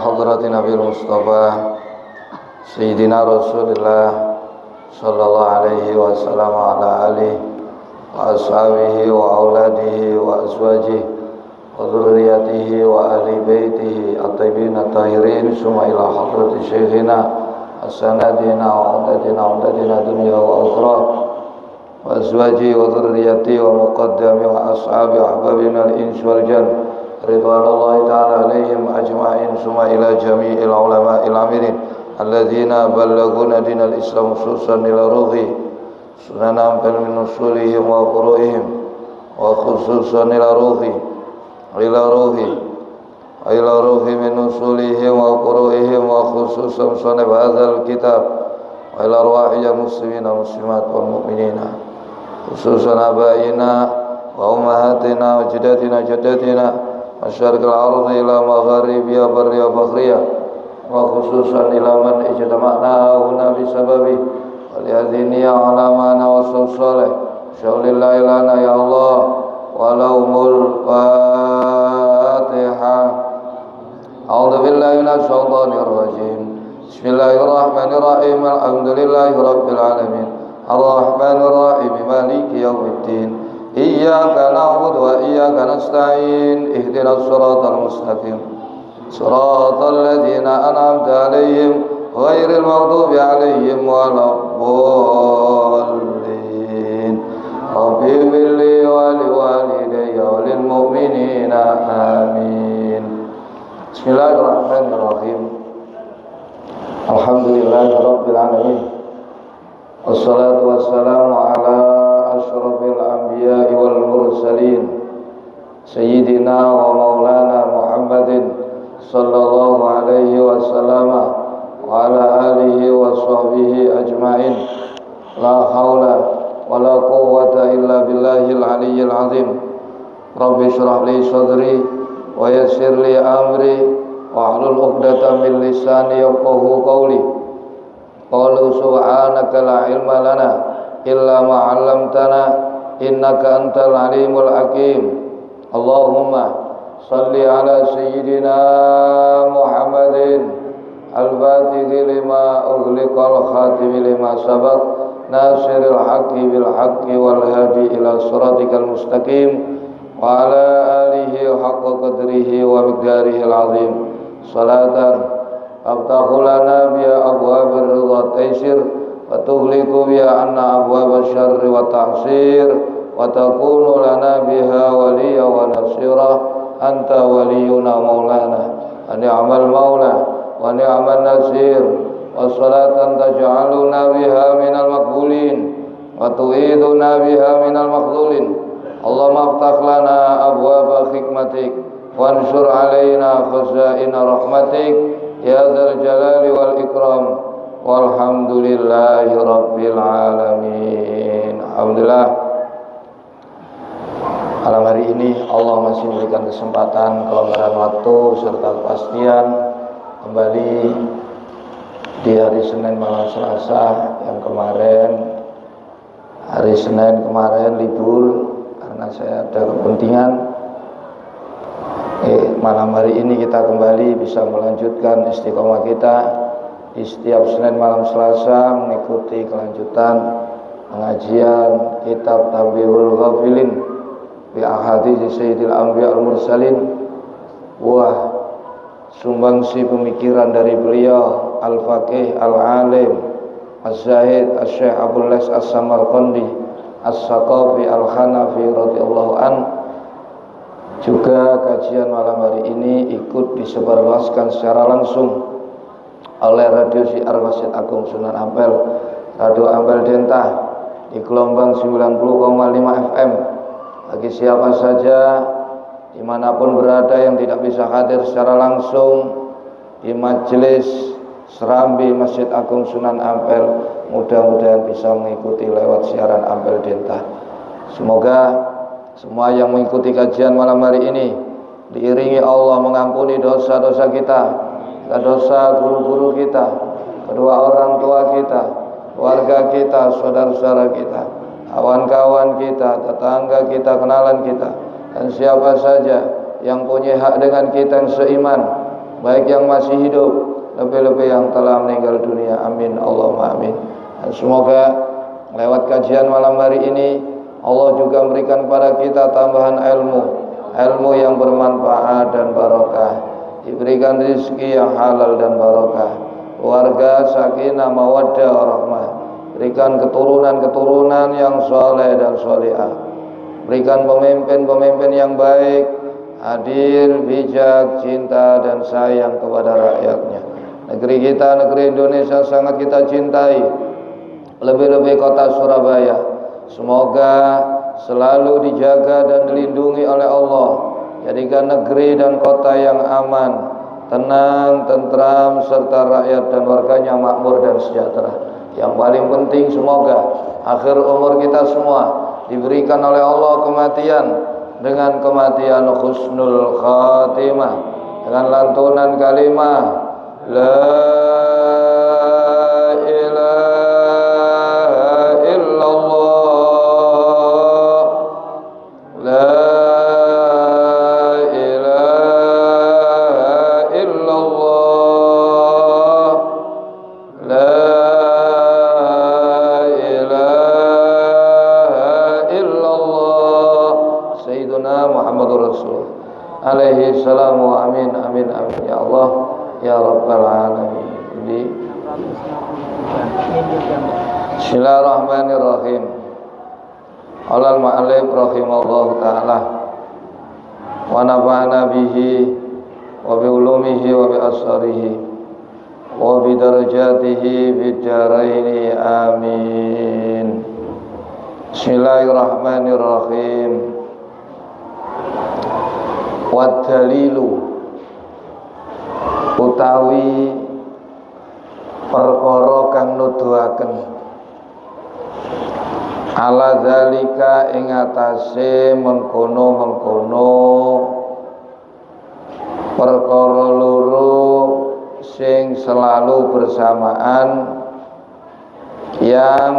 حضرة نبي المصطفى سيدنا رسول الله صلى الله عليه وسلم وعلى آله وأصحابه وأولاده وأزواجه وذريته وأهل بيته الطيبين الطاهرين ثم إلى حضرة شيخنا السندنا وعمدتنا دنيا وأخرى وأزواجه وذريته ومقدمه وأصحابه وأحبابنا الإنس والجن رضوان الله تعالى عليهم أجمعين ثم إلى جميع العلماء العاملين الذين بلغونا دين الإسلام خصوصا إلى روحي سنن أنبل من أصولهم وفروعهم وخصوصا إلى روحي من أصولهم وفروعهم وخصوصا صنف هذا الكتاب وإلى أرواح المسلمين والمسلمات والمؤمنين خصوصا آبائنا وأمهاتنا وجداتنا جداتنا مشارق الأرض إلى مغاربها برها وبحرها وخصوصا إلى من اجتمعنا هنا بسببه ولهذه النية على معنا والصوت صالح شاء الله لنا يا الله ولهم الفاتحة. أعوذ بالله من الشيطان الرجيم. بسم الله الرحمن الرحيم. الحمد لله رب العالمين الرحمن الرحيم مالك يوم الدين إياك نعبد وإياك نستعين اهدنا الصراط المستقيم صراط الذين أنعمت عليهم غير المغضوب عليهم ولا الضالين رب اغفر لي ولوالدي وللمؤمنين آمين. بسم الله الرحمن الرحيم. الحمدلله رب العالمين والصلاة والسلام على أشرف الأنبياء والمرسلين سيدنا ومولانا محمد صلى الله عليه وسلم وعلى آله وصحبه أجمعين. لا حول ولا قوة إلا بالله العلي العظيم. رب اشرح لي صدري ويسر لي أمري واحلل عقدة من لساني يفقهوا قولي. قالوا سبحانك لا علم لنا إلا ما علمتنا إنك أنت العليم الحكيم. اللهم صل على سيدنا محمد الفاتح لما أغلق الخاتم لما سبق ناصر الحق بالحق والهادي إلى صراطك المستقيم وعلى آله حق قدره ومقداره العظيم صلاة أفتح لنا بها أبواب الرضا والتيسير وتغلق بها عنا أبواب الشر والتعسير وتكون لنا بها وليا ونصيرا. أنت ولينا مولانا ونعم المولى ونعم النصير والصلاة تجعلنا بها من المقبولين وتعيذنا بها من المخذولين. اللهم افتح لنا أبواب حكمتك وانشر علينا خزائن رحمتك يا ذا الجلال والإكرام walhamdulillahi rabbil alamin. Alhamdulillah, malam hari ini Allah masih memberikan kesempatan, kelembaran waktu serta kepastian kembali di hari Senin malam Selasa yang kemarin. Hari Senin kemarin libur karena saya ada kepentingan. Malam hari ini kita kembali bisa melanjutkan istiqomah kita di setiap Senin malam Selasa mengikuti kelanjutan pengajian kitab Tanbihul Ghafilin bi Ahadits Sayyidil Anbiya wal Mursalin. Buah sumbangsi pemikiran dari beliau Al-Faqih Al-Alim Az-Zahid Asy-Syaikh Abdul Lais As-Samarqandi As-Saqafi Al-Hanafi radhiyallahu an. Juga kajian malam hari ini ikut disebarluaskan secara langsung oleh Radio Syiar Masjid Agung Sunan Ampel, Radio Ampel Denta di gelombang 90,5 FM. Bagi siapa saja dimanapun berada yang tidak bisa hadir secara langsung di majelis Serambi Masjid Agung Sunan Ampel, mudah-mudahan bisa mengikuti lewat siaran Ampel Denta. Semoga semua yang mengikuti kajian malam hari ini diiringi Allah mengampuni dosa-dosa kita, dosa guru-guru kita, kedua orang tua kita, keluarga kita, saudara-saudara kita, kawan-kawan kita, tetangga kita, kenalan kita, dan siapa saja yang punya hak dengan kita yang seiman, baik yang masih hidup, lebih-lebih yang telah meninggal dunia. Amin Allahumma amin. Dan semoga lewat kajian malam hari ini Allah juga memberikan kepada kita tambahan ilmu yang bermanfaat dan barokah, diberikan rezeki yang halal dan barokah, keluarga sakinah mawaddah warahmah, berikan keturunan yang soleh dan solehah, berikan pemimpin yang baik, adil, bijak, cinta dan sayang kepada rakyatnya. Negeri kita, negeri Indonesia sangat kita cintai, lebih-lebih kota Surabaya, semoga selalu dijaga dan dilindungi oleh Allah. Jadikan negeri dan kota yang aman, tenang, tentram, serta rakyat dan warganya makmur dan sejahtera. Yang paling penting semoga akhir umur kita semua diberikan oleh Allah kematian dengan kematian husnul khatimah, dengan lantunan kalimah la ilaha illallah, la ilaha illallah, la ilaha illallah, Sayyiduna Muhammadur Rasul alaihi salamu. Amin amin amin ya Allah ya Rabbal Alamin. Bismillahirrahmanirrahim. Qala al-mu'allif rahimallahu ta'ala wa nafa'ana bihi wa bi ulumihi wa bi asrarihi wa bi darajatihi bid dharain amin. Bismillahirrahmanirrahim. Wa dalilu utawi perkara kang nuduhaken ala zalika ing atase mengkono-mengkono perkara loro sing selalu bersamaan, yang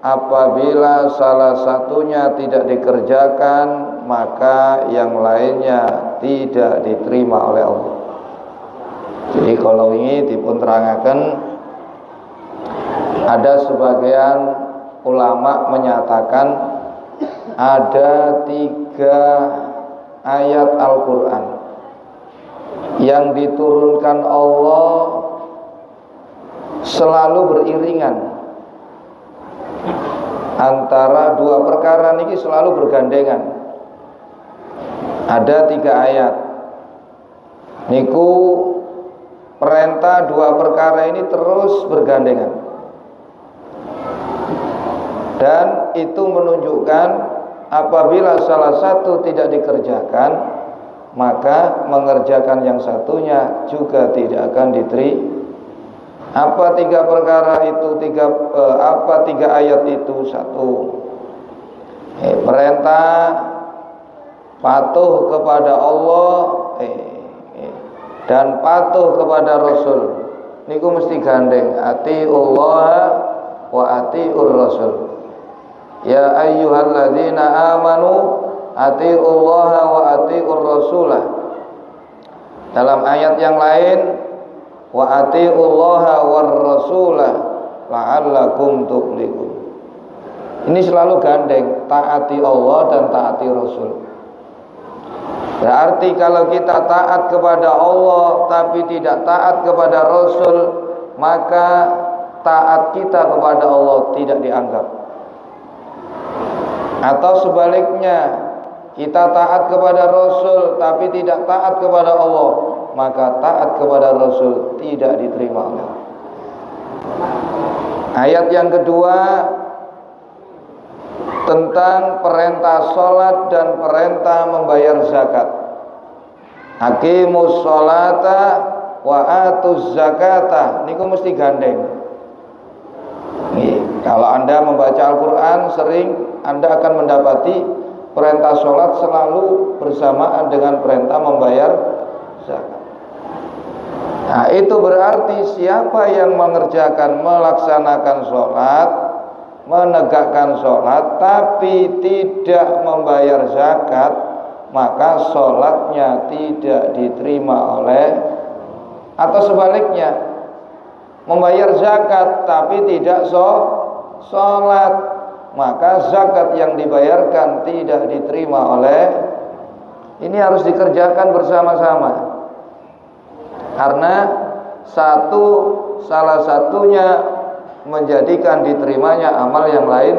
apabila salah satunya tidak dikerjakan maka yang lainnya tidak diterima oleh Allah. Jadi kalau ini dipun terangaken, ada sebagian ulama menyatakan ada 3 ayat Al-Quran yang diturunkan Allah selalu beriringan, antara 2 perkara niki selalu bergandengan. Ada 3 ayat niku perintah 2 perkara ini terus bergandengan, dan itu menunjukkan apabila salah satu tidak dikerjakan maka mengerjakan yang satunya juga tidak akan diterima. Apa 3 perkara itu? 3 ayat itu? 1, perintah patuh kepada Allah dan patuh kepada Rasul. Niku mesti gandeng, atiullah wa atiur Rasul. Ya ayyuhalladzina amanu atiullaha wa atiur Rasulah. Dalam ayat yang lain, wa atiullaha war Rasulah la'allakum tuflihun. Ini selalu gandeng, taati Allah dan taati Rasul. Berarti kalau kita taat kepada Allah tapi tidak taat kepada Rasul, maka taat kita kepada Allah tidak dianggap. Atau sebaliknya, kita taat kepada Rasul tapi tidak taat kepada Allah, maka taat kepada Rasul tidak diterima oleh Allah. Ayat yang kedua tentang perintah sholat dan perintah membayar zakat. Aqimus sholata wa atuz zakata. Niku mesti gandeng. Nih, kalau Anda membaca Al-Quran sering Anda akan mendapati perintah sholat selalu bersamaan dengan perintah membayar zakat. Nah, itu berarti siapa yang mengerjakan, melaksanakan sholat, menegakkan sholat tapi tidak membayar zakat, maka sholatnya tidak diterima oleh Atau sebaliknya, membayar zakat tapi tidak sholat, maka zakat yang dibayarkan tidak diterima oleh. Ini harus dikerjakan bersama-sama, karena salah satunya menjadikan diterimanya amal yang lain.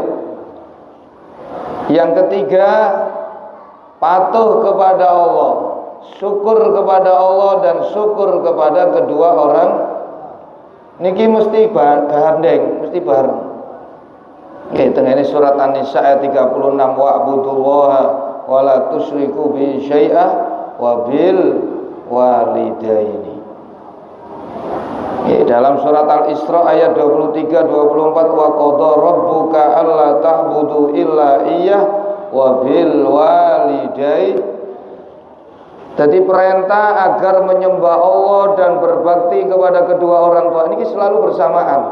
Yang ketiga, patuh kepada Allah, syukur kepada Allah dan syukur kepada kedua orang niki mesti gandeng, mesti bareng. Nggih, teng ini surat An-Nisa ayat 36, wa'budullaha wa la tusyriku bi syai'a wa bil walidaini. Dalam surat Al-Isra ayat 23 24, wa qadha rabbuka alla ta'budu illa iyyah wa bil walidaini. Jadi perintah agar menyembah Allah dan berbakti kepada kedua orang tua ini selalu bersamaan.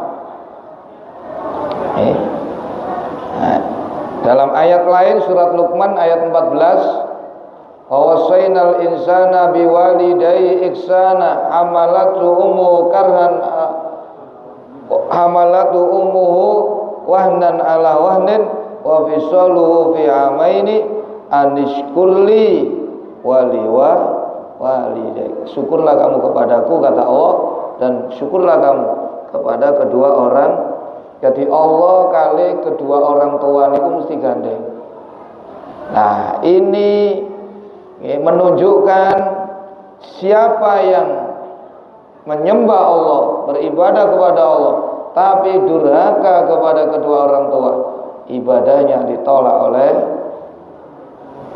Dalam ayat lain surat Luqman ayat 14, wa wasainal insana biwalidayhi ihsana hamalatu ummuhu wahnan ala wahnin wa fisaluhu fi amaini anishkurli walidayk. Syukurlah kamu kepadaku, kata Allah, dan syukurlah kamu kepada kedua orang. Jadi Allah kali kedua orang tua itu mesti gandeng. Nah, ini menunjukkan siapa yang menyembah Allah, beribadah kepada Allah, tapi durhaka kepada kedua orang tua, ibadahnya ditolak oleh.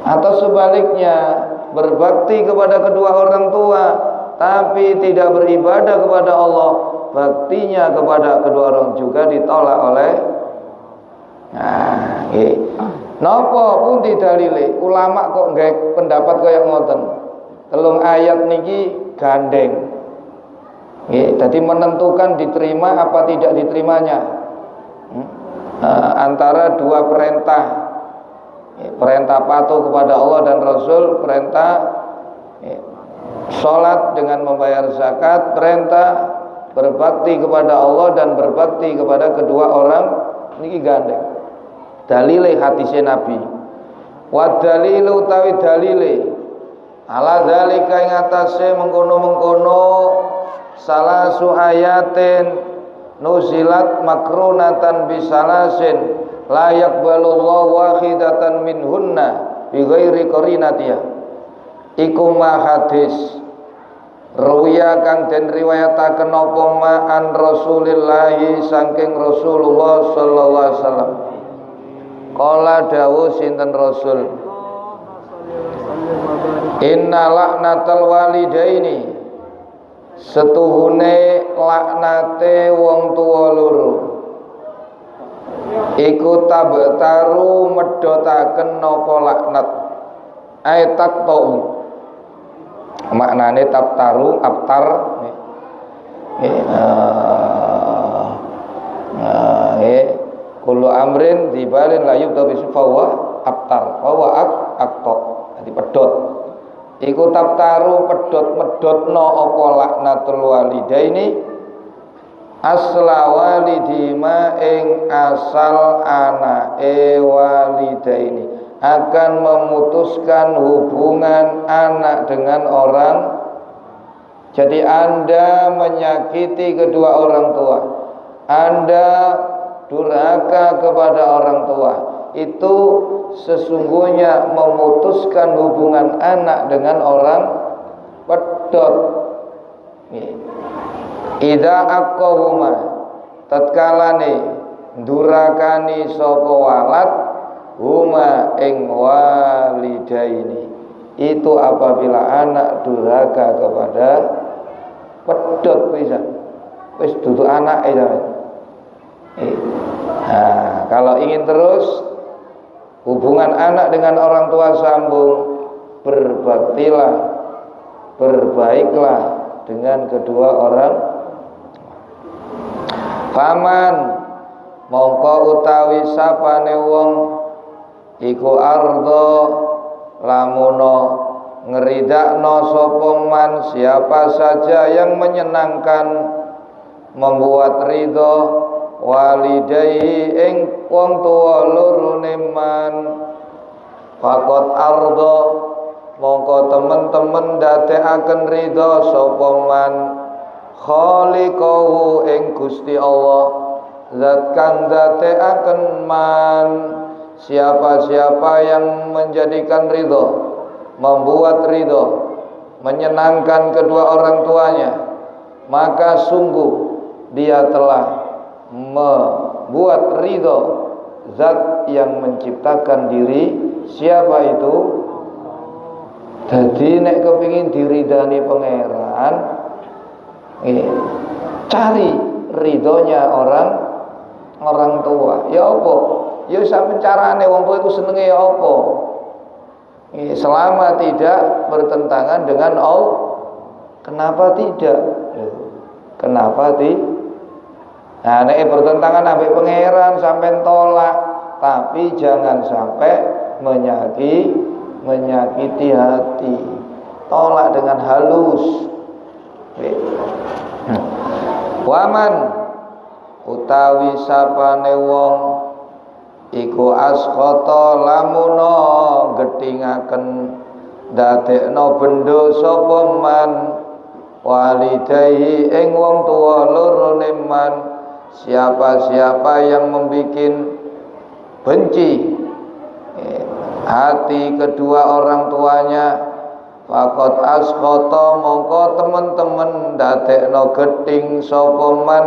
Atau sebaliknya, berbakti kepada kedua orang tua tapi tidak beribadah kepada Allah, baktinya kepada kedua orang juga ditolak oleh. Nah, napa pun didalile ulama kok nggak pendapat kaya ngoten. Telung ayat niki gandeng. Jadi menentukan diterima apa tidak diterimanya antara dua perintah. Perintah patuh kepada Allah dan Rasul, perintah sholat dengan membayar zakat, perintah berbakti kepada Allah dan berbakti kepada kedua orang niki gandeng. Dalile hadise Nabi. Wa dalilu utawi dalile ala zalika ing atase mengkono-mengkono salasu ayatin nuzilat makrunatan bisalasin la yaqbalullahu wahidatan minhunna bi ghairi qarinatiyah. Iku ma hadis ruya kang den riwayataken apa ma an Rasulillahi saking Rasulullah sallallahu alaihi wasallam. Qala dawuh sinten Rasul, inna laknatal walidaini, setuhune laknate wong tuwa loro iku tabtaru medhotaken napa laknat aitak tau. Maknane tabtaru abtar kullu amrin dibalin la yubda bisfawa abtar wa akto. Jadi pedhot iku tabtaru pedhot medhotno apa laknatul walidaini asla walidima ing asal anake walidaini, akan memutuskan hubungan anak dengan orang. Jadi Anda menyakiti kedua orang tua, Anda durhaka kepada orang tua, itu sesungguhnya memutuskan hubungan anak dengan orang pedhot. Idza aqawma tatkalane durakani sapa walad huma ing walidaini, itu apabila anak durhaka kepada pedhot pisan, wis dudu anake sampeyan. Nah, kalau ingin terus hubungan anak dengan orang tua sambung, berbaktilah, berbaiklah dengan kedua orang. Paman mongko utawi sapane wong iku ardo lamuno ngeridakno sapa man siapa saja yang menyenangkan membuat ridho walidayhi ing wong tuwa lorone man faqat ardo mongko temen-temen dadekaken ridho sapa man khaliqahu ing Gusti Allah zat kang dadekaken man siapa-siapa yang menjadikan ridho membuat ridho menyenangkan kedua orang tuanya maka sungguh dia telah membuat ridho zat yang menciptakan diri siapa itu. Jadi nek kepingin diridani pangeran cari ridhonya orang tua ya apa ya sampe carane wong tua iku senenge ya apa selama tidak bertentangan dengan Allah. Kenapa tidak? Kenapa tidak? Nah, nek bertentangan ambek pangeran sampai tolak, tapi jangan sampai menyakiti hati. Tolak dengan halus. Waman utawi sapane wong iku askhata lamuno gedhingaken dadekno benda sapa man walidayhi ing wong tuwa lorone man siapa-siapa yang membikin benci hati kedua orang tuanya faqad askhata mongko temen-temen dadekno gedhing sapa man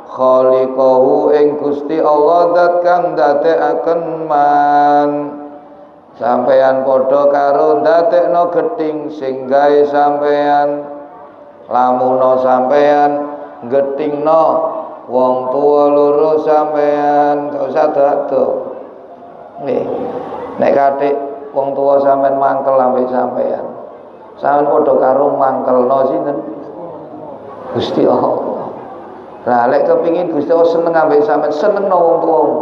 khaliqahu ing Gusti Allah zat kang dadekaken man sampeyan padha karo dadekno gedhing sing gawe sampeyan lamuno sampeyan gedhingno wong tua loro sampeyan gak usah dado nek kathik wong tua sampeyan mangkel ambek sampeyan padha karo mangkelno sinten Gusti Allah. Lah lek kepingin Gusti Allah seneng ambek sampeyan senengno wong tuamu.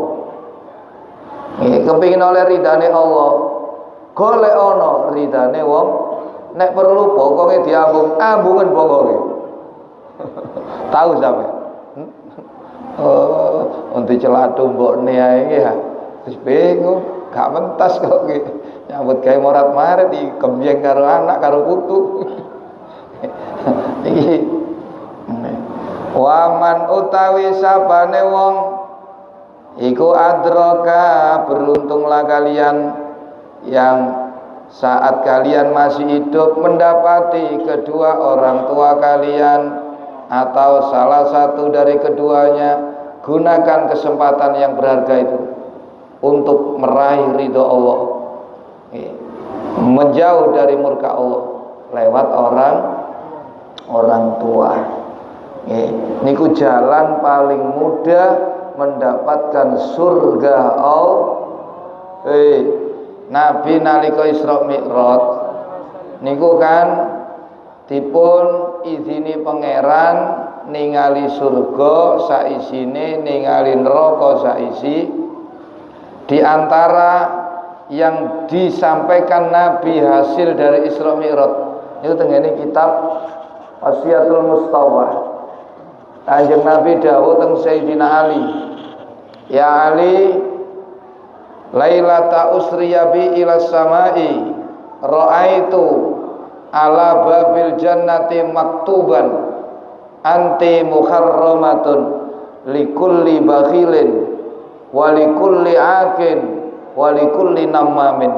Kepingin oleh ridane Allah golek ana ridane wong nek perlu pokoke ambungen pokoke. Tahu sampeyan? Untuk celatu mbokne ae ya. Wis bingung, gak mentas kok iki. Nyambut gawe morat-marit iki gembyeng karo anak karo putu. Iki waman utawi sabane wong iku adraka beruntunglah kalian yang saat kalian masih hidup mendapati kedua orang tua kalian atau salah satu dari keduanya. Gunakan kesempatan yang berharga itu untuk meraih ridho Allah, menjauh dari murka Allah lewat orang tua. Niku jalan paling mudah mendapatkan surga Allah. Nabi nalika Isra Mi'raj niku kan dipun izini pangeran ningali surga saisine, ningali neraka saisi. Di antara yang disampaikan Nabi hasil dari Isra Mi'raj itu tengene kitab Wasiatul Mustafa. Kanjeng Nabi dawuh teng Sayyidina Ali, ya Ali, lailata usriya bi ila samai ra'aitu ala babil jannati maktuban anti muharramatun likulli bakhilin walikulli akin walikulli namamin.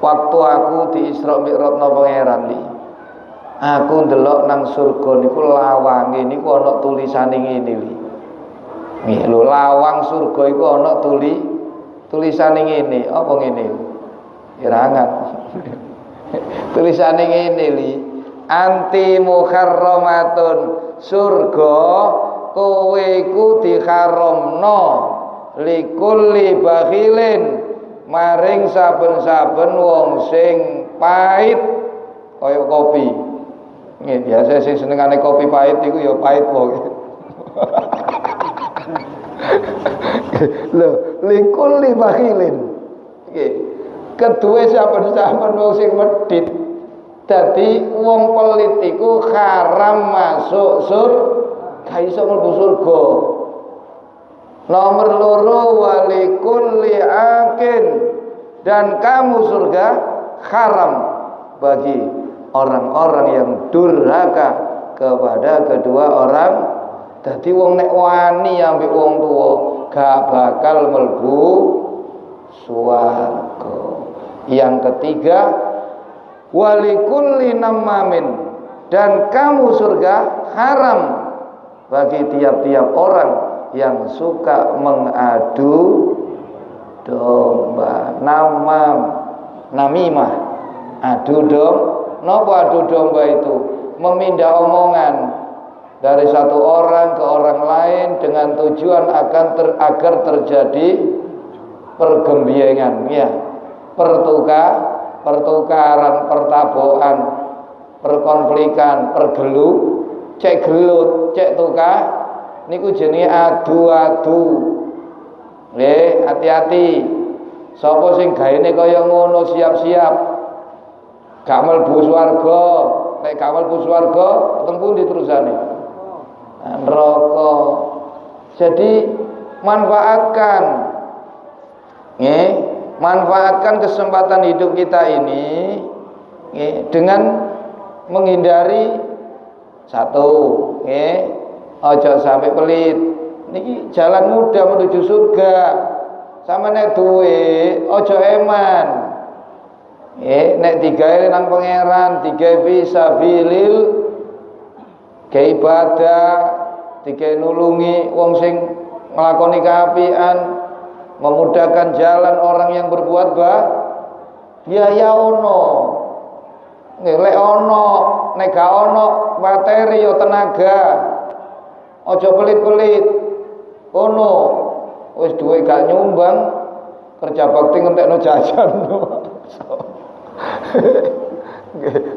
Waktu aku di Isra Mi'raj pangeran aku ndelok nang surga niku lawange niku ana tulisane ngene nggih lho, lawang surga iku ana tulisane ngene. Apa ngene? Irangan. Tulisane ngene anti muharramatun, surga kowe iku diharamno likulli bakhilin maring saben-saben wong sing pahit kaya kopi. Nggih, biasa sing senengane kopi pahit iku ya pahit wae. Lho, likulli bakhilin. Nggih. Kedua saben-saben wong sing medhit. Dadi wong pelit iku haram masuk surga, iso mlebu surga. Nomor loro walikulli akin, dan kamu surga haram bagi orang-orang yang durhaka kepada kedua orang. Dadi wong nek wani ambek wong tuwa gak bakal mlebu swarga. Yang ketiga walikulli namamin, dan kamu surga haram bagi tiap-tiap orang yang suka mengadu domba. Namimah, adu domba. Napa adu domba itu? Memindah omongan dari satu orang ke orang lain dengan tujuan agar terjadi pergembiengan, ya, pertukaran, pertabokan, perkonflikan, cek gelut, cek tukar. Niku jenenge adu-adu. Nggih, hati-hati. Sapa sing gaene kaya ngono siap-siap gak mlebu swarga. Nek gak mlebu swarga, teng pundi terusane? Neraka. Jadi manfaatkan, manfaatkan kesempatan hidup kita ini dengan menghindari satu, ojo sampai pelit. Niki jalan mudah menuju surga. Sama nek duwe ojo eman. Nek digawe nang pangeran, digawe fisabilil ke ibadah, digawe nulungi wong sing nglakoni kaapian, memudahkan jalan orang yang berbuat biaya ono. Lek ono, nek gak ono materi yo tenaga. Ojo pelit-pelit. Ono wis duwe gak nyumbang, kerja bakti ngentekno jajan.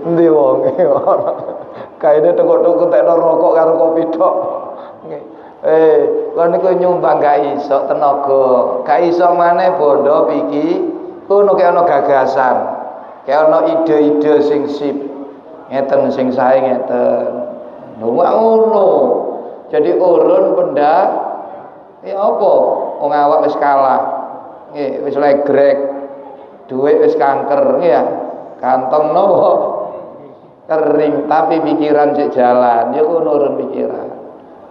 Endi wong ora. Kaine teko-teko entekno rokok karo kopi tok. Kon niku nyumbang gak iso tenaga. Gak iso maneh bondo iki. Ngono ki ana gagasan. Kayak ana ide-ide sing sip. Ngeten sing sae ngeten. Lho ngono. Jadi urun pendak apa? Wong awak wis kalah. Nggih, wis legrek. Duit wis kanker, ya. Kantong nopo? Kering, tapi pikiran sik jalan. Ya ku nurun pikiran.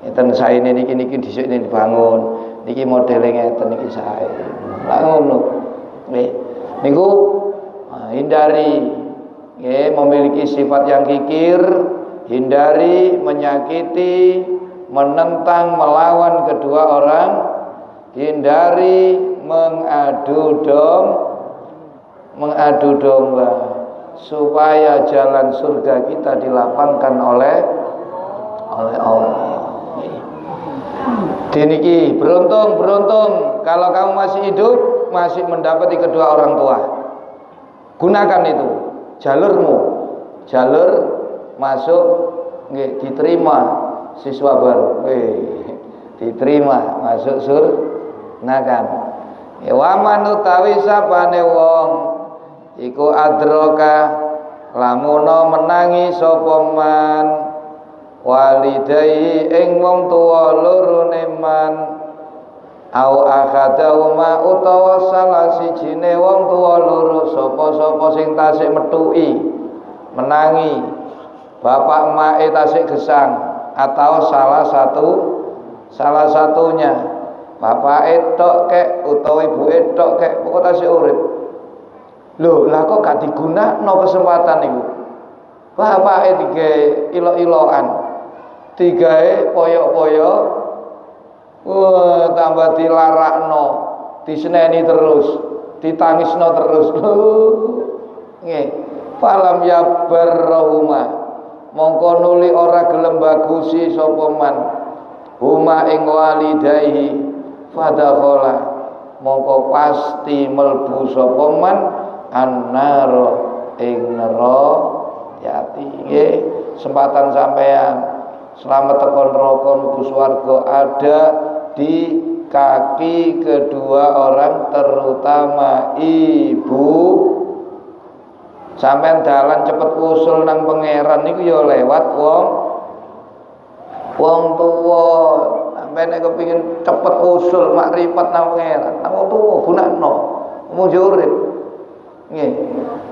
Ngeten sae niki dhisik dibangun. Niki modele ngeten niki sae. Lah ngono. Nggih. Niku hindari memiliki sifat yang kikir, hindari menyakiti, menentang, melawan kedua orang, hindari mengadu domba, supaya jalan surga kita dilapangkan oleh Allah. Diniki beruntung kalau kamu masih hidup, masih mendapati kedua orang tua. Gunakan itu jalur masuk, nggih, diterima siswa baru, diterima masuk surga kan. Wa man utawi sapane wong iku adroka lamuno menangi sapa man walidai ing wong tuwa lorone man au akhadauma utawa salah sijine wong tuwa loro sapa sing tasik metuki menangi bapak emak tasik gesang atau salah satunya bapak etok kek utawa ibu etok kek pokok tasik urip. Lho, lah kok gak digunakno kesempatan niku? Bapake digawe ilok-ilokan, digawe poyok-poyok, tambah dilarakno, diseneni terus, ditangisno terus. Nggih, falam yabarrahuma, mongko nuli ora gelem bagusi sapa man huma ing walidayhi fadakhala, mongko pasti mlebu sapa man annaro ing neraka. Nggih, kesempatan sampean selamat tekan neraka mlebu swarga ada di kaki kedua orang terutama ibu. Sampeyan dalan cepet usul nang pangeran niku ya lewat wong tuwa. Sampeyan nek kepengin cepet usul makrifat nang pangeran, nang wong tuwa gunakno mujur urip. Nggih.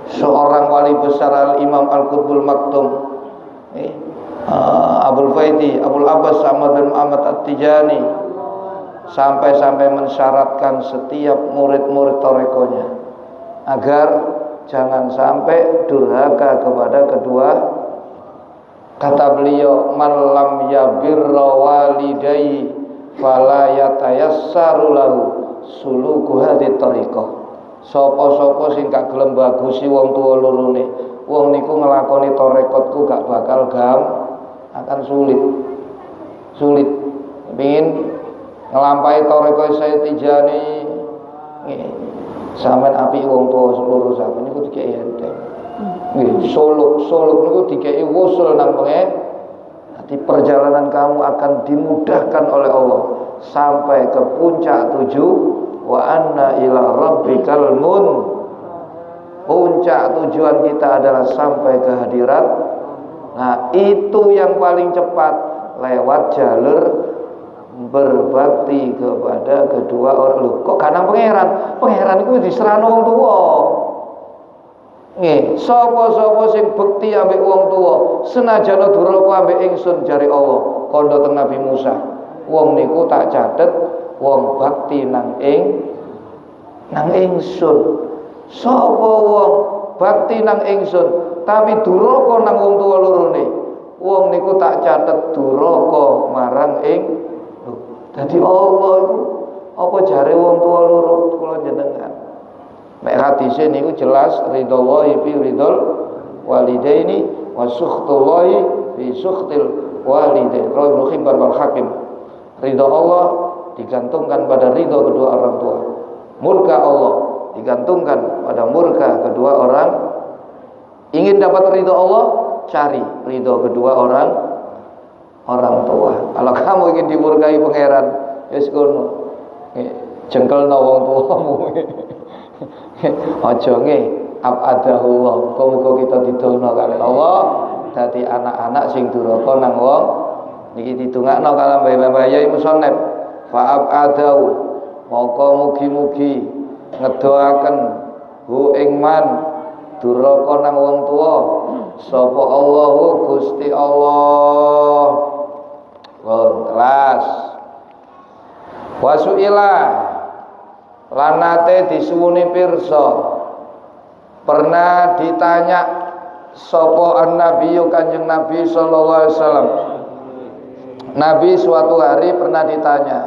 Seorang wali besar Al-Imam Al-Qutbul Maktum, Abul Faidi, Abul Abbas Ahmad bin Muhammad At-Tijani, sampai mensyaratkan setiap murid-murid torekonya agar jangan sampai durhaka kepada kedua. Kata beliau, man lam yabirra walidayhi fala yatayassaru lahu suluku hadhihi tariqah. Sapa-sapa sing gak gelem bagusi wong tuwa lorone, wong niku nglakoni tarekatku gak bakal akan sulit. Pengin nglampahi tarekat saya Tijani nggih. Sampeyan apik wong tuwa seluruh sampeyan niku dikeki enteng. Nggih, suluk niku dikeki wusul nang pengen. Nanti perjalanan kamu akan dimudahkan oleh Allah sampai ke puncak tujuh. Wa anna ila rabbikal puncak tujuan kita adalah sampai ke hadirat. Nah, itu yang paling cepat lewat jalur berbakti kepada kedua orang. Loh, kok kanang pangeran iku diserahno wong tuwa. Nggih, sapa-sapa sing bekti ambek wong tuwa, senajan duraka ambek ingsun jare Allah, kandha teng Nabi Musa. Wong niku tak catet wong bakti nang ingsun. Sapa wong bakti nang ingsun tapi duraka nang wong tuwa lorone, wong niku tak catet duraka marang dadi Allah iku apa jare wong tuwa loro kula jenengan. Nek hadise niku jelas ridhallahi fi ridhal walidaini wa sukhtullahi fi sukhtil walidain. Rawi Hibban wal Hakim. Ridha Allah digantungkan pada ridha kedua orang tua. Murka Allah digantungkan pada murka kedua orang. Ingin dapat ridha Allah, cari ridha kedua orang tua. Kalau kamu ingin dimurkai pangeran, wis kono. Jengkelno wong tuamu. Aja nggih abadahullah. Muga kita didono kali Allah dadi anak-anak sing duraka nang wong niki ditungakno kala mbah-mbah yai musannaf. Fa'abadahu mongko mugi-mugi ngedoaken hu ing man duraka nang wong tuwa sapa Allahu Gusti Allah. Kelas wasuila lanate disuwuni pirsa, pernah ditanya sapa an-nabi Kanjeng Nabi sallallahu alaihi wasallam. Nabi suatu hari pernah ditanya,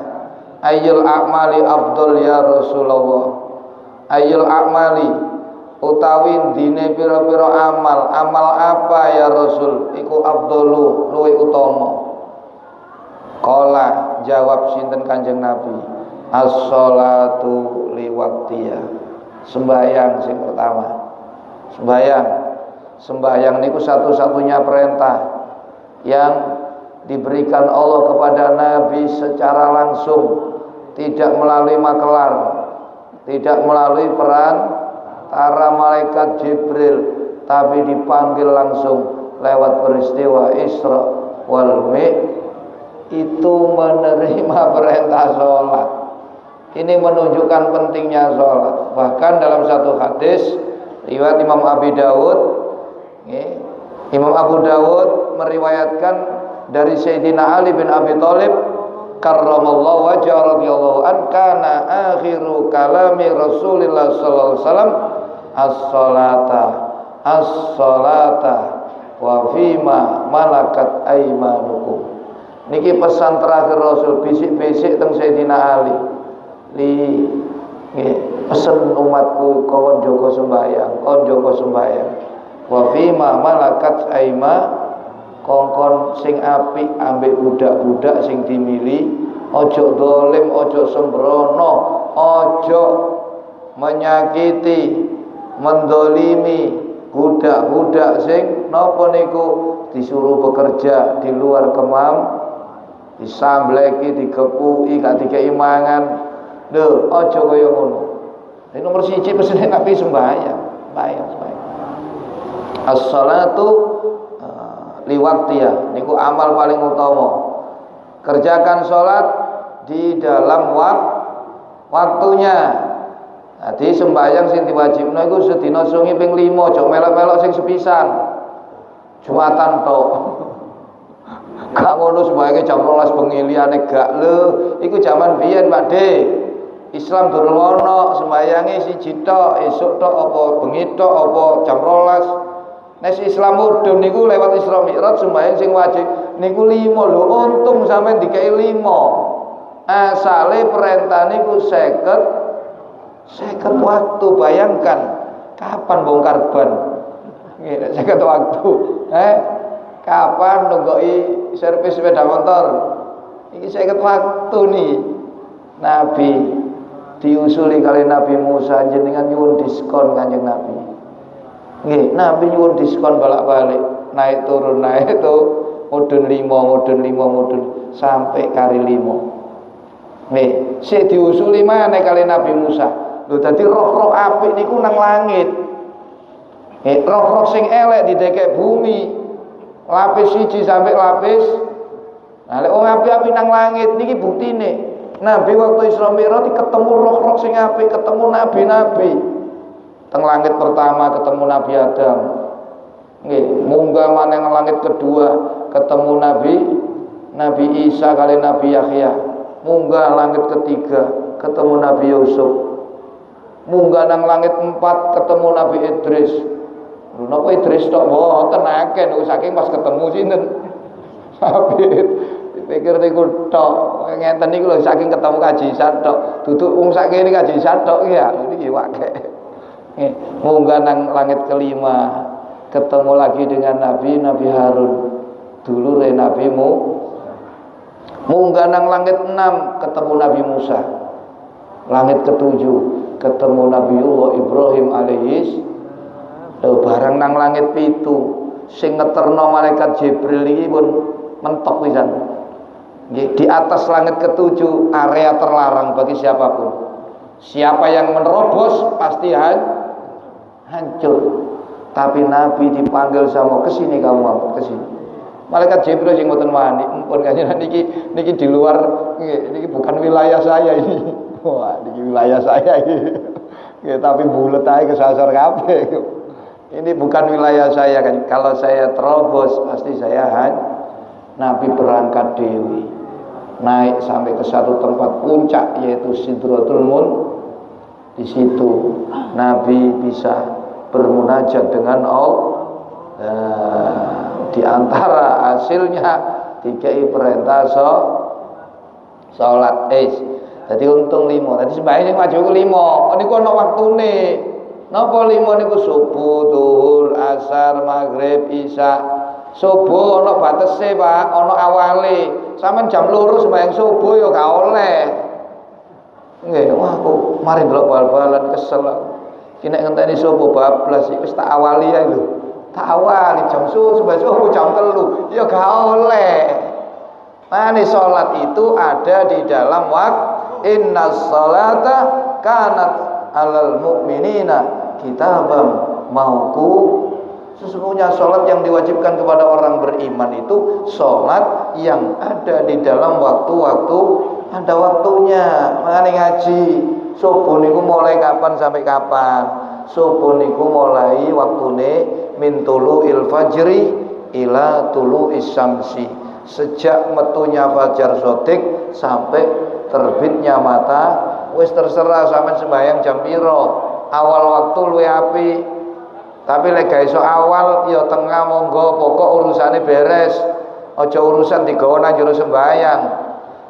ayyul a'mali afdol ya Rasulullah. Ayyul a'mali utawi dine pira-pira amal apa ya Rasul iku afdolu luwih utama. Qala jawab sinten Kanjeng Nabi, as-sholatu liwaqtiha. Sembahyang sing pertama. Sembahyang niku satu-satunya perintah yang diberikan Allah kepada Nabi secara langsung, tidak melalui makelar, tidak melalui peran para malaikat Jibril, tapi dipanggil langsung lewat peristiwa Isra wal Mi'raj. Itu menerima perintah sholat. Ini menunjukkan pentingnya sholat. Bahkan dalam satu hadis riwayat Imam Abi Dawud, Imam Abu Dawud meriwayatkan dari Sayyidina Ali bin Abi Thalib karramallahu wajhahu radhiyallahu an, kana akhiru kalami Rasulillah sallallahu alaihi wasallam as-salata wa fima malakat aymanukum. Niki pesan terakhir Rasul, bisik-bisik teng Sayyidina Ali. Pesen umatku kon jaga sembahyang. Wa fima malakat aima, kongkon sing apik ambek budak-budak sing dimili, ojo dolim, ojo sembrono, ojo menyakiti, mendolimi budak-budak sing napa niku disuruh bekerja di luar disambleki, digepuki, gak dikei mangan. Lho, aja kaya ngono. Ini nomor 1 pesene Nabi sembahyang. As-salatu liwaqtiha niku amal paling utama. Kerjakan salat di dalam waktunya. Jadi sembahyang sing diwajibno iku sedina sungi ping 5, aja melok-melok sing sepisan. Jumatan tok. Gak ngono sembayange jam 12 bengi liyane gak lho, iku jaman biyen Pak De. Islam durung ono sembayange siji tok, esuk tok apa bengi tok apa jam 12. Nek Islam mudhun niku lewat Isra Mi'raj sembayang sing wajib niku 5 lho, untung sampean dikei 5. Asale perintah niku 50 waktu. Bayangkan kapan bongkar ban. Nggih, 50 waktu. Kapan nunggoki servis sepeda motor? Iki 50 waktu nih. Nabi diusuli kali Nabi Musa, jenengan nyuwun diskon Kanjeng Nabi. Nggih, Nabi nyuwun diskon bolak-balik, naik turun mudun 5 sampai kali 5. Nggih, sik diusuli maneh kali Nabi Musa. Lho dadi roh-roh apik niku nang langit. Roh-roh sing elek didekek bumi. Lapis 1 sampai lapis. Nah, lek wong apik-apik nang langit niki buktine. Nabi waktu Isra Mi'raj ketemu roh-roh sing apik, ketemu nabi-nabi. Teng langit pertama ketemu Nabi Adam. Nggih, munggah maneh nang langit kedua ketemu Nabi Isa kali Nabi Yahya. Munggah langit ketiga ketemu Nabi Yusuf. Munggah nang langit 4 ketemu Nabi Idris. Lho napa Idris tok mboten akeh niku saking pas ketemu sinten? Nabi pikir niku tok ngenten niku lho saking ketemu kajisan tok. Duduk wong sakene kajisan tok ya niki wae. Munggah nang langit kelima ketemu lagi dengan Nabi Harun dulure Nabi Munggah nang langit 6 ketemu Nabi Musa. Langit ke-7 ketemu Nabiullah Ibrahim alaihis. Barang nang langit 7 sing ngeterno malaikat Jibril iki pun mentok pisan. Di atas langit ke-7 area terlarang bagi siapapun. Siapa yang menerobos pasti hancur. Tapi Nabi dipanggil sama kesini kamu kesini. Malaikat Jibril sing mboten wani, mumpun kanjeng niki di luar niki bukan wilayah saya ini. Wah, niki wilayah saya ini. Tapi bulet ae kesasar kabeh. Ini bukan wilayah saya kan. Kalau saya terobos pasti saya Nabi berangkat dewi, naik sampai ke satu tempat puncak yaitu Sidratul Muntaha. Di situ Nabi bisa bermunajat dengan Allah. Di antara hasilnya dikai perintah salat Jadi untung 5. Tadi sembahyang sing maju ku 5. Niku ana waktune. Napa 5 niku subuh, zuhur, asar, maghrib, isya. Subuh ana batese, Pak, ana awale. Sampeyan jam 2 sembahyang subuh ya gak oleh. Nggih, wah kok mari ndelok bal-balan kesel aku. Ki nek ngenteni subuh bablas iki wis tak awali ae lho. Tak awali jam sembahyang subuh jam 3 ya gak oleh. Mane salat itu ada di dalam waktu. Innas salata kanat alal mu'minina kitabam mauqut. Sesungguhnya sholat yang diwajibkan kepada orang beriman itu sholat yang ada di dalam waktu-waktu, ada waktunya. Makanya ngaji subuh niku mulai kapan sampai kapan? Subuh niku mulai waktune min tulu'il fajri ila tulu'is syamsi. Sejak metunya fajar shadiq sampai terbitnya mata. Wis terserah sampean sembahyang jam piro. Awal waktu luwih apik. Tapi lek gak iso awal ya tengah monggo, pokok urusane beres. Aja urusan digawa nang jero sembahyang.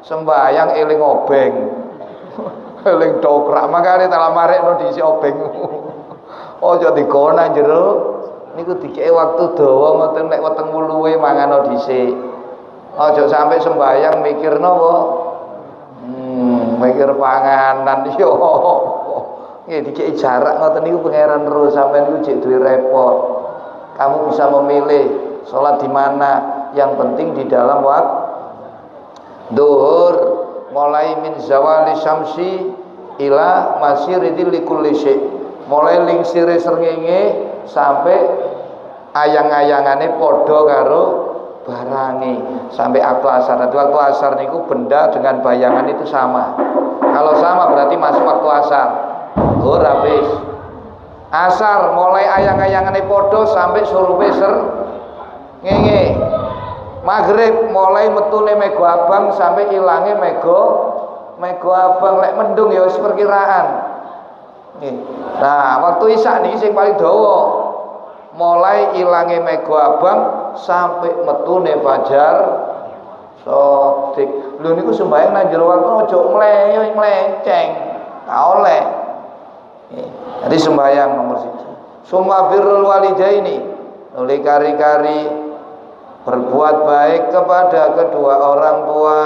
Sembahyang eling obeng. Eling dokrak makane tak lamarekno diisi obengmu. Aja digawa nang jero niku dikeki waktu dawa ngoten nek wetengmu luwe mangano dhisik. Aja sampai sembahyang mikir napa? Mikir panganan yo. Nggih dikeki jarak ngoten niku pangeran terus sampean niku jek duwe repot. Kamu bisa memilih salat di mana, yang penting di dalam waktu. Duhur mulai min zawali syamsi ila masyiridil likulli syai, mulai lingsire srengenge sampai ayang-ayangane padha karo barangi sampai waktu asar. Waktu asar niku benda dengan bayangan itu sama. Kalau sama berarti masuk waktu asar. Zuhur habis. Asar mulai ayang-ayangane padha sampai surupe ngenge. Maghrib mulai metune mego abang sampai ilange mego abang. Lek mendung ya wis perkiraan. Nah, waktu isya niki sing paling dawa. Mulai ilange mego abang sampai metune fajar sodik. Lho niku sembahyang nang jero waktu aja mlenceng. Ka oleh. Jadi sembahyang nomor 1. Summa birrul walidaini, oleh kari-kari berbuat baik kepada kedua orang tua.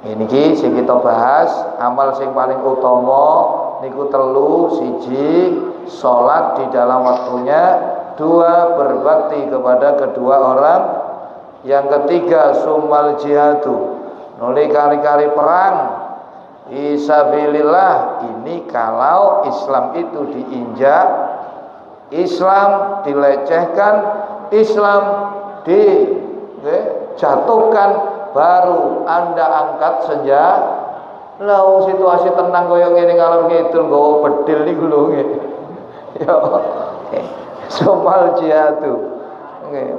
Ini sing kita bahas amal sing paling utama niku telu. Siji, sholat di dalam waktunya. Dua, berbakti kepada kedua orang. Yang ketiga, summal jihadu, nuli kari-kari perang fisabilillah. Ini kalau Islam itu diinjak, Islam dilecehkan, Islam dijatuhkan, baru Anda angkat senjata. Lah situasi tenang koyo ngene ngalor ngidul nggawa bedil niku lho nggih. Ya. Somal jihadu. Nggih.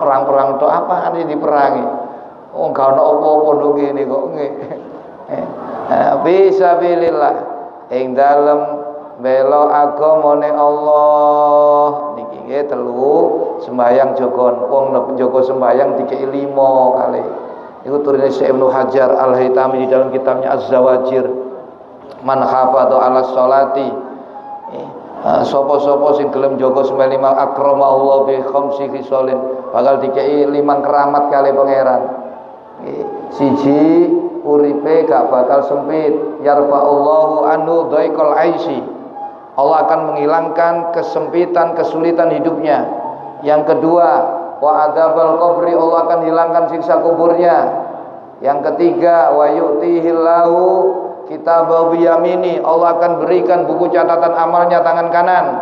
Perang tok apa ini diperangi. Oh enggak ono apa-apa lho ngene kok nggih. Fisabilillah ing dalem bela agamane Allah niki nggih telu. Sembayang jogon wong njogo sembayang dikei 5 kali. Iku turune Syekh Ibnu Hajar Al-Haytami di dalam kitabnya Az-Zawajir. Man hafadha 'ala sholati, sapa-sapa sing gelem jaga sembahyang 5 akrama Allah bi khamsi khisalin, bakal dikei 5 keramat kali pangeran. Siji, uripe gak bakal sempit. Yarfa'ullahu anhu dhaiqal aisy, Allah akan menghilangkan kesempitan, kesulitan hidupnya. Yang kedua, wa adzabal qabri, Allah akan hilangkan siksa kuburnya. Yang ketiga, wa yu'tihillahu kitabahu biyamini, Allah akan berikan buku catatan amalnya tangan kanan.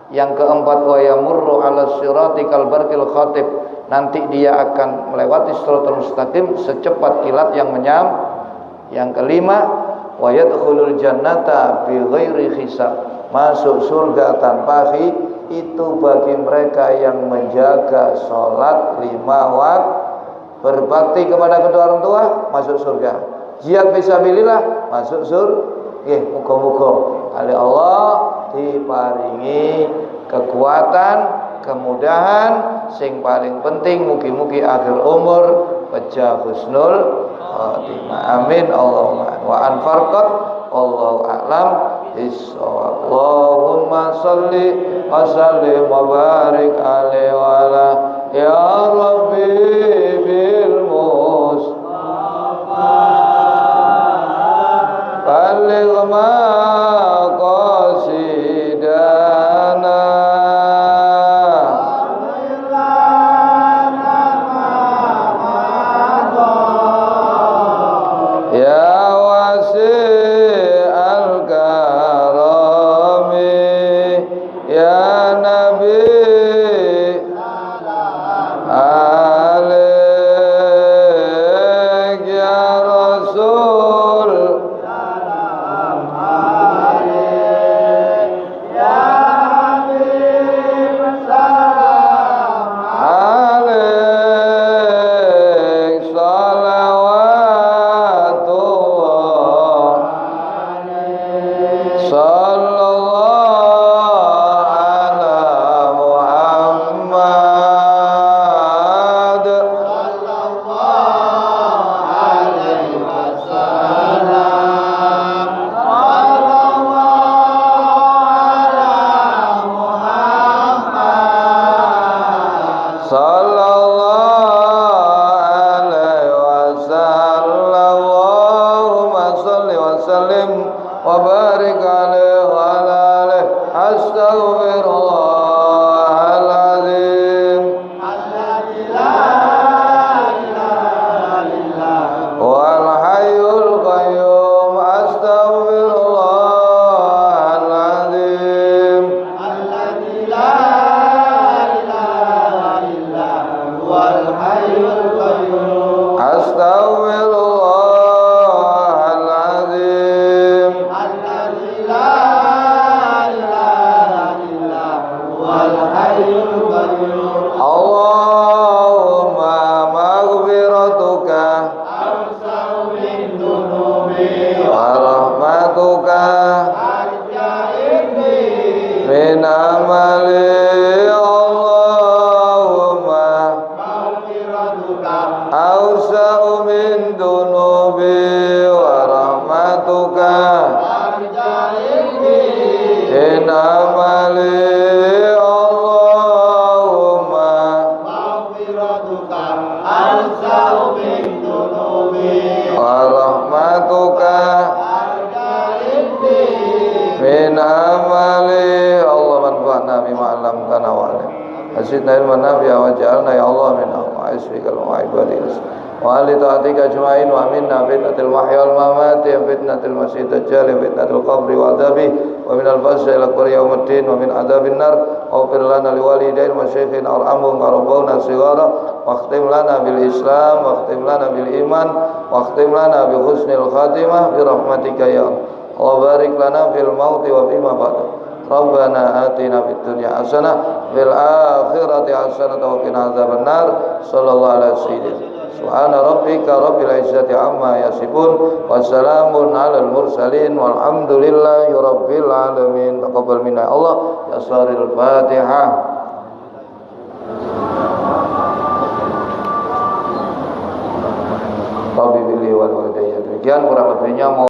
Yang keempat, wa yamurru 'ala sirati kal barqil khatib, nanti dia akan melewati siratal mustaqim secepat kilat yang menyam. Yang kelima, wa yadkhulul jannata bi ghairi hisab, masuk surga tanpa itu bagi mereka yang menjaga sholat 5 waktu, berbakti kepada kedua orang tua, masuk surga. Jihad fisabilillah, masuk surga. Muga-muga oleh Allah diparingi kekuatan, kemudahan, sing paling penting mugi-mugi akhir umur pejah husnul khotimah. Amin Allahumma wa anfarqat wallahu a'lam. Allahumma salli wa sallim wa barik alaihi wa ala ya rabbi bil mustafa baligh maqasidana ya wasi sallallahu ala Allahumma maghfiratuka wa rahmatuka min amali. Allahumma awsa'u min dunubi wa rahmatuka min amali. Allahumma awsa'u min dunubi wa rahmatuka min amali. Allah manfa'na bima 'allamtana wa 'allim. Asidna ilman nafi'a wa ja'alna ya Allah min aisfikal mu'ibadis wa ali ta'atika ajma'in wa minna fitnatil mahya wal mamati wa fitnatil masih dajjal wa fitnatil qabri wa adzabi wa minal fahsya'i ila qiyamil yaumiddin wa min adzabin nar. Ighfir lana li walidayna wa masyayikhina warhamhum warabbauna shighara wa khtim lana bil islam wa khtim lana bil iman wa khtim lana bi husnil khatimah bi rahmatika ya Allah. Barik lana fil mauti wa bima ba'da. Rabbana atina fid dunya hasanah fil akhirati hasanah wa qina adzabannar. Sallallahu alaihi wasallam. Subhana rabbika rabbil izzati amma yasifun wa salamun alal mursalin walhamdulillahi rabbil alamin. Taqabbal minna Allah. Yasrul Fatihah. Rabbi billi wal walidayya. Demikian kurang lebihnya.